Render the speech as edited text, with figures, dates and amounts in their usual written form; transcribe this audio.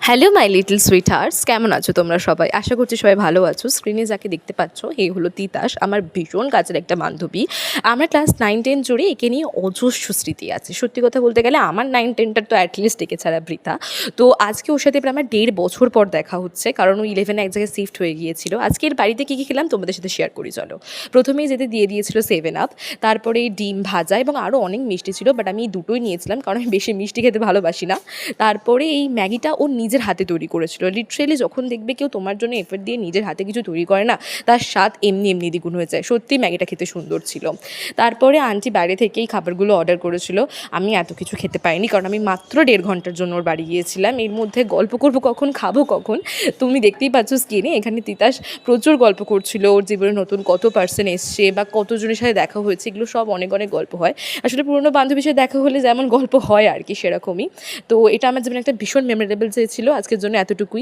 Hello my little sweet hearts, কেমন আছো তোমরা সবাই? আশা করছি সবাই ভালো আছো। স্ক্রিনে যাকে দেখতে পাচ্ছ এই হলো তিতাস, আমার ভীষণ কাছের একটা বান্ধবী। আমরা ক্লাস 9-10 জুড়ে একে নিয়ে অজস্র স্মৃতি আছে। সত্যি কথা বলতে গেলে আমার 9-10টার তো অ্যাটলিস্ট একে ছাড়া বৃথা। তো আজকে ওর সাথে প্রায় আমার 1.5 বছর পর দেখা হচ্ছে, কারণ ও 11-এ এক জায়গায় শিফট হয়ে গিয়েছিল। আজকের বাড়িতে কী কী খেলাম তোমাদের সাথে শেয়ার করি চলো। প্রথমেই যেতে দিয়ে দিয়েছিল 7 আপ, তারপরে ডিম ভাজা এবং আরও অনেক মিষ্টি ছিল, বাট আমি এই দুটোই নিয়েছিলাম কারণ আমি বেশি মিষ্টি খেতে ভালোবাসি না। তারপরে এই ম্যাগিটা ও নিজের হাতে তৈরি করেছিল। লিটারেলি যখন দেখবে কেউ তোমার জন্য এফর্ট দিয়ে নিজের হাতে কিছু তৈরি করে না, তার স্বাদ এমনি এমনি দ্বিগুণ হয়ে যায়। সত্যি ম্যাগিটা খেতে সুন্দর ছিল। তারপরে আন্টি বাইরে থেকেই খাবারগুলো অর্ডার করেছিল। আমি এত কিছু খেতে পাইনি কারণ আমি মাত্র 1.5 ঘন্টার জন্য ওর বাড়ি গিয়েছিলাম। এর মধ্যে গল্প করব কখন, খাবো কখন, তুমি দেখতেই পাচ্ছ স্ক্রিনে। এখানে তিতাস প্রচুর গল্প করছিল, ওর জীবনে নতুন কত পার্সন এসছে বা কতজনের সাথে দেখা হয়েছে, এগুলো সব অনেক অনেক গল্প হয়। আসলে পুরনো বান্ধবীর সাথে দেখা হলে যেমন গল্প হয় আর কি, সেরকমই। তো এটা আমার জীবনে একটা ভীষণ মেমোরেবল ছিল। আজকের জন্য এতটুকুই।